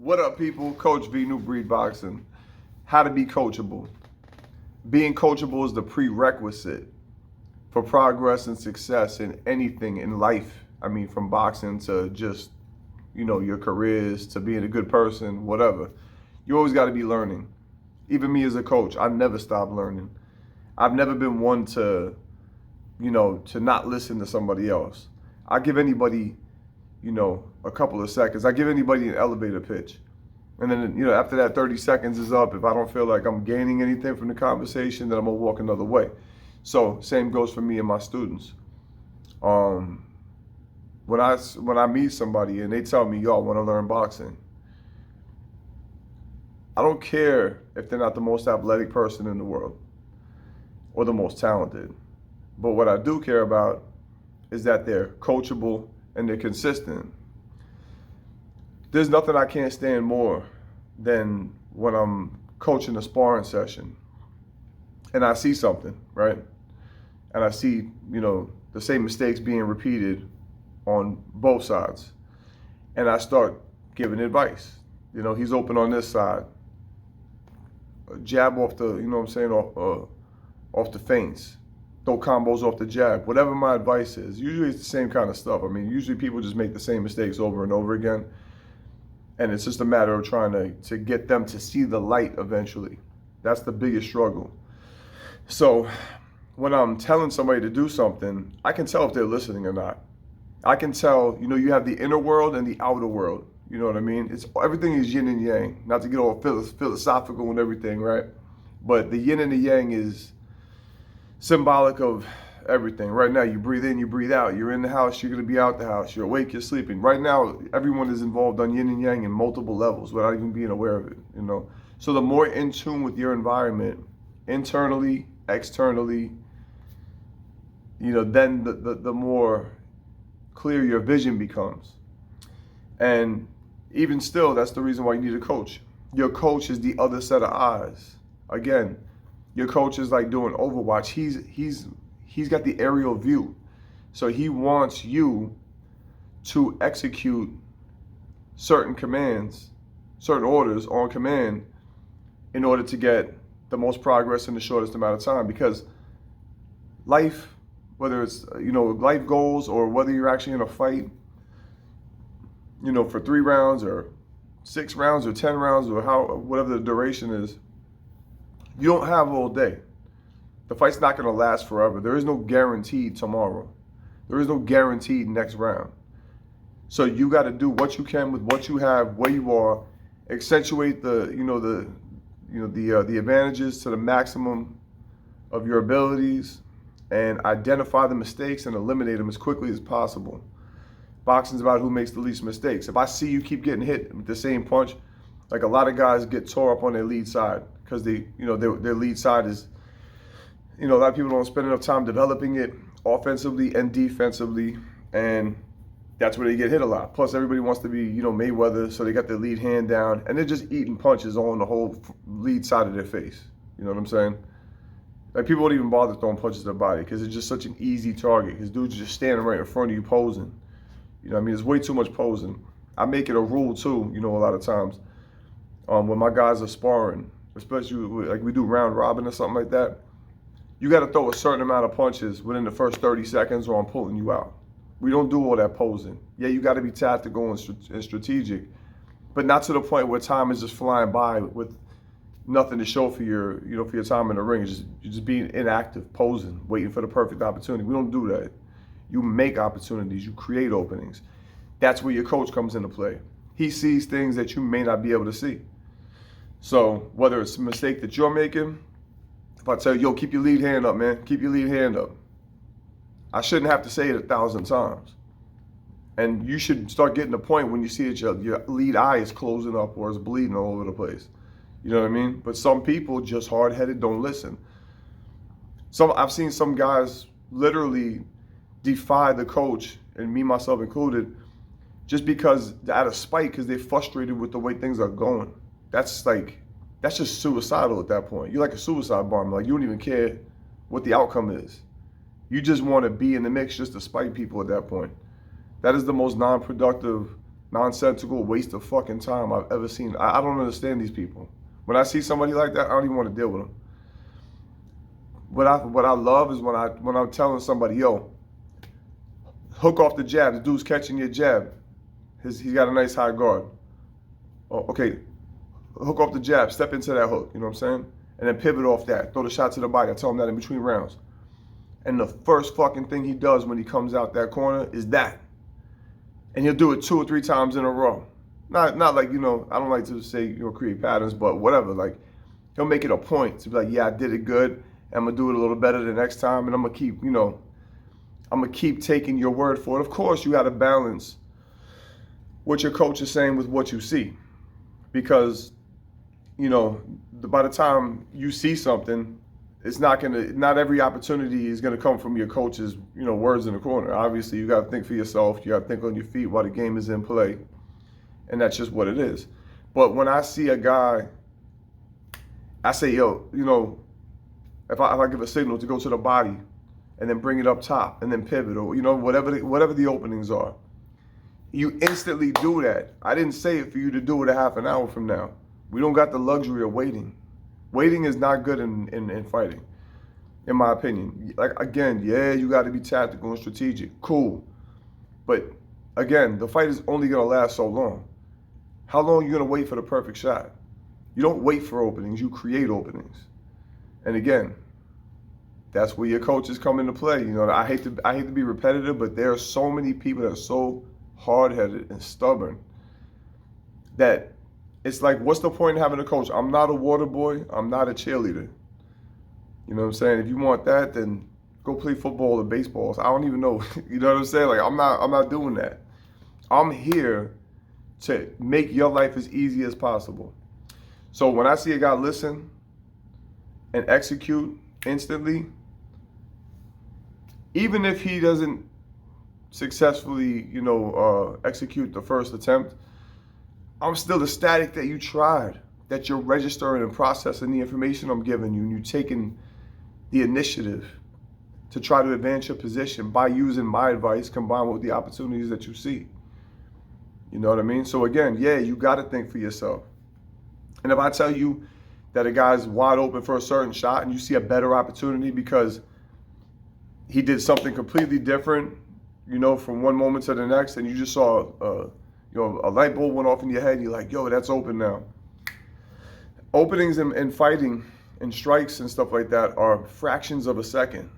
What up, people? Coach V, New Breed Boxing. How to be coachable. Being coachable is the prerequisite for progress and success in anything in life. I mean, from boxing to just, your careers, to being a good person, whatever. You always got to be learning. Even me as a coach, I never stop learning. I've never been one to, to not listen to somebody else. I give anybody, a couple of seconds. I give anybody an elevator pitch. And then, after that 30 seconds is up, if I don't feel like I'm gaining anything from the conversation, then I'm going to walk another way. So same goes for me and my students. When I meet somebody and they tell me, yo, I want to learn boxing, I don't care if they're not the most athletic person in the world or the most talented. But what I do care about is that they're coachable and they're consistent. There's nothing I can't stand more than when I'm coaching a sparring session and I see something, right? And I see, the same mistakes being repeated on both sides. And I start giving advice. He's open on this side. A jab off the, off the feints. Throw combos off the jab. Whatever my advice is. Usually it's the same kind of stuff. I mean, usually people just make the same mistakes over and over again. And it's just a matter of trying to get them to see the light eventually. That's the biggest struggle. So when I'm telling somebody to do something, I can tell if they're listening or not. I can tell, you have the inner world and the outer world. You know what I mean? Everything is yin and yang. Not to get all philosophical and everything, right? But the yin and the yang is symbolic of everything. Right now, you breathe in, you breathe out. You're in the house, you're going to be out the house. You're awake, you're sleeping. Right now, everyone is involved on yin and yang in multiple levels without even being aware of it, So the more in tune with your environment, internally, externally, then the more clear your vision becomes. And even still, that's the reason why you need a coach. Your coach is the other set of eyes. Again, your coach is like doing Overwatch. He's got the aerial view. So he wants you to execute certain commands, certain orders on command in order to get the most progress in the shortest amount of time. Because life, whether it's, life goals or whether you're actually in a fight, for 3 rounds or 6 rounds or 10 rounds or whatever the duration is, you don't have all day. The fight's not going to last forever. There is no guaranteed tomorrow. There is no guaranteed next round. So you got to do what you can with what you have, where you are, accentuate the advantages to the maximum of your abilities, and identify the mistakes and eliminate them as quickly as possible. Boxing's about who makes the least mistakes. If I see you keep getting hit with the same punch, like a lot of guys get tore up on their lead side because their lead side is, a lot of people don't spend enough time developing it offensively and defensively, and that's where they get hit a lot. Plus, everybody wants to be, Mayweather, so they got their lead hand down, and they're just eating punches on the whole lead side of their face. You know what I'm saying? Like, people don't even bother throwing punches to their body because it's just such an easy target. Because dudes are just standing right in front of you posing. There's way too much posing. I make it a rule too, a lot of times. When my guys are sparring, especially like we do round robin or something like that, you got to throw a certain amount of punches within the first 30 seconds or I'm pulling you out. We don't do all that posing. Yeah, you got to be tactical and strategic, but not to the point where time is just flying by with nothing to show for your, for your time in the ring. You're just being inactive, posing, waiting for the perfect opportunity. We don't do that. You make opportunities, you create openings. That's where your coach comes into play. He sees things that you may not be able to see. So whether it's a mistake that you're making, if I tell you, yo, keep your lead hand up, man, keep your lead hand up, I shouldn't have to say it 1,000 times. And you should start getting the point when you see that your lead eye is closing up or it's bleeding all over the place. You know what I mean? But some people just hard-headed don't listen. I've seen some guys literally defy the coach, and me, myself included, just because out of spite, because they're frustrated with the way things are going. That's just suicidal at that point. You're like a suicide bomber. Like, you don't even care what the outcome is. You just want to be in the mix just to spite people at that point. That is the most non-productive nonsensical waste of fucking time I've ever seen. I don't understand these people. When I see somebody like that, I don't even want to deal with them. What I love is when I'm telling somebody, yo, hook off the jab. The dude's catching your jab. He's got a nice high guard. Oh, okay, hook off the jab. Step into that hook. You know what I'm saying? And then pivot off that. Throw the shot to the body. I tell him that in between rounds. And the first fucking thing he does when he comes out that corner is that. And he'll do it 2 or 3 times in a row. Not like, you know, I don't like to say, you know, create patterns, but whatever. Like, he'll make it a point to be like, yeah, I did it good. I'm going to do it a little better the next time. And I'm going to keep, you know, I'm going to keep taking your word for it. Of course, you got to balance what your coach is saying with what you see. Because, you know, by the time you see something, it's not every opportunity is going to come from your coach's, you know, words in the corner. Obviously, you got to think for yourself. You got to think on your feet while the game is in play. And that's just what it is. But when I see a guy, I say, yo, you know, if I give a signal to go to the body and then bring it up top and then pivot, or, you know, whatever the openings are, you instantly do that. I didn't say it for you to do it a half an hour from now. We don't got the luxury of waiting. Waiting is not good in fighting, in my opinion. Like, again, yeah, you got to be tactical and strategic. Cool. But, again, the fight is only going to last so long. How long are you going to wait for the perfect shot? You don't wait for openings. You create openings. And, again, that's where your coaches come into play. You know, I hate to be repetitive, but there are so many people that are so hard-headed and stubborn that it's like, what's the point in having a coach? I'm not a water boy. I'm not a cheerleader. You know what I'm saying? If you want that, then go play football or baseball. I don't even know. You know what I'm saying? Like, I'm not doing that. I'm here to make your life as easy as possible. So when I see a guy listen and execute instantly, even if he doesn't successfully, you know, execute the first attempt, I'm still ecstatic that you tried, that you're registering and processing the information I'm giving you, and you're taking the initiative to try to advance your position by using my advice combined with the opportunities that you see. You know what I mean? So again, yeah, you got to think for yourself. And if I tell you that a guy's wide open for a certain shot and you see a better opportunity because he did something completely different, you know, from one moment to the next, and you just saw, you know, a light bulb went off in your head, and you're like, yo, that's open now. Openings in fighting and strikes and stuff like that are fractions of a second.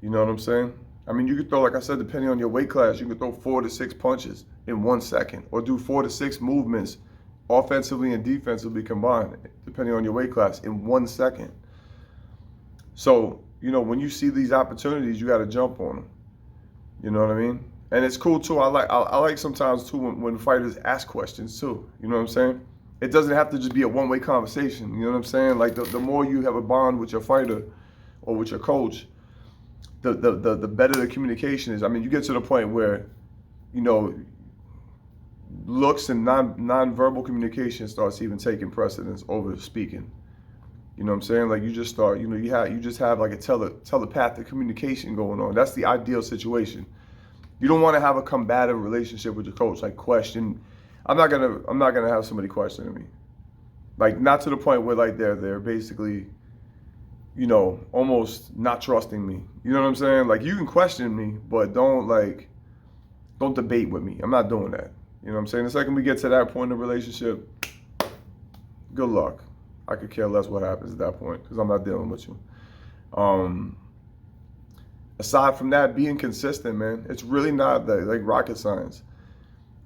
You know what I'm saying? I mean, you could throw, like I said, depending on your weight class, you could throw 4 to 6 punches in 1 second, or do 4 to 6 movements offensively and defensively combined, depending on your weight class, in 1 second. So, you know, when you see these opportunities, you got to jump on them. You know what I mean? And it's cool too. I like sometimes too when fighters ask questions too. You know what I'm saying? It doesn't have to just be a one-way conversation. You know what I'm saying? Like the more you have a bond with your fighter or with your coach, the better the communication is. I mean, you get to the point where, you know, looks and non-verbal communication starts even taking precedence over speaking. You know what I'm saying? Like, you just start, you know, you just have like a telepathic communication going on. That's the ideal situation. You don't want to have a combative relationship with your coach, like question. I'm not gonna have somebody questioning me, like not to the point where like they're basically, you know, almost not trusting me. You know what I'm saying? Like, you can question me, but don't debate with me. I'm not doing that. You know what I'm saying? The second we get to that point in the relationship, good luck. I could care less what happens at that point because I'm not dealing with you. Aside from that, being consistent, man, it's really not like rocket science.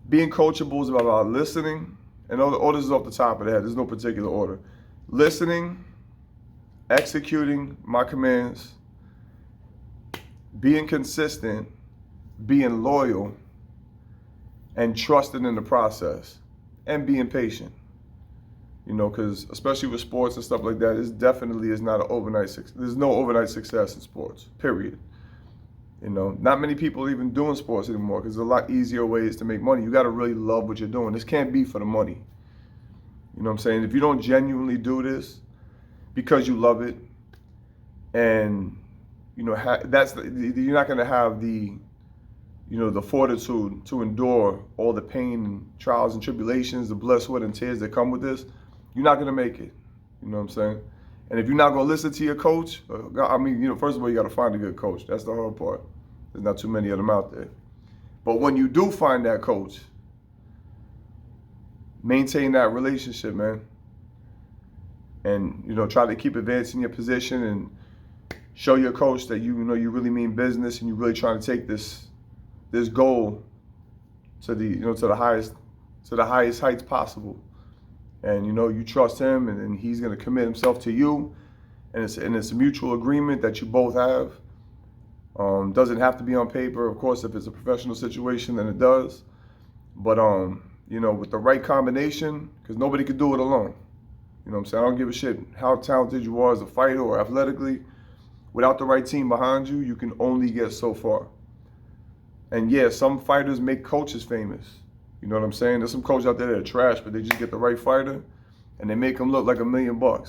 Being coachable is about listening, and all the orders is off the top of the head. There's no particular order. Listening, executing my commands, being consistent, being loyal, and trusting in the process, and being patient. You know, because especially with sports and stuff like that, it definitely is not an overnight success. There's no overnight success in sports, period. You know, not many people are even doing sports anymore because there's a lot easier ways to make money. You got to really love what you're doing. This can't be for the money. You know what I'm saying? If you don't genuinely do this because you love it, and, you know, you're not going to have the the fortitude to endure all the pain and trials and tribulations, the blood, sweat, and tears that come with this, you're not gonna make it. You know what I'm saying? And if you're not gonna listen to your coach, first of all, you gotta find a good coach. That's the hard part. There's not too many of them out there. But when you do find that coach, maintain that relationship, man. And try to keep advancing your position and show your coach that you really mean business and you're really trying to take this goal to the highest heights possible. And you trust him, and he's going to commit himself to you, and it's a mutual agreement that you both have. Doesn't have to be on paper, of course. If it's a professional situation, then it does. But with the right combination, because nobody could do it alone. You know what I'm saying? I don't give a shit how talented you are as a fighter or athletically. Without the right team behind you, you can only get so far. And yeah, some fighters make coaches famous. You know what I'm saying? There's some coaches out there that are trash, but they just get the right fighter and they make them look like $1 million. You know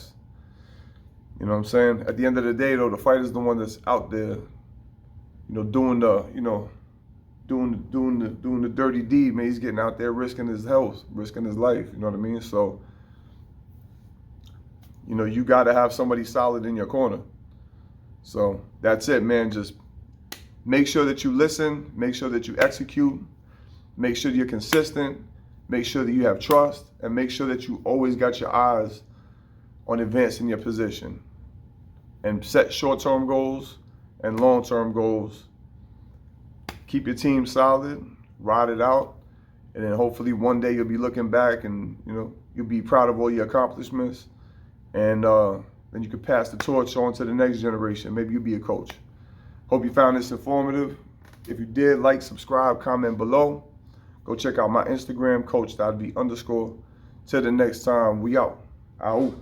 what I'm saying? At the end of the day, though, the fighter's the one that's out there, doing the dirty deed, man. He's getting out there risking his health, risking his life. You know what I mean? So, you got to have somebody solid in your corner. So that's it, man. Just make sure that you listen, make sure that you execute, make sure you're consistent, make sure that you have trust, and make sure that you always got your eyes on advancing your position. And set short-term goals and long-term goals. Keep your team solid, ride it out, and then hopefully one day you'll be looking back and you'll be proud of all your accomplishments. And then you can pass the torch on to the next generation. Maybe you'll be a coach. Hope you found this informative. If you did, like, subscribe, comment below. Go check out my Instagram, coach.b_. Till the next time, we out. Out.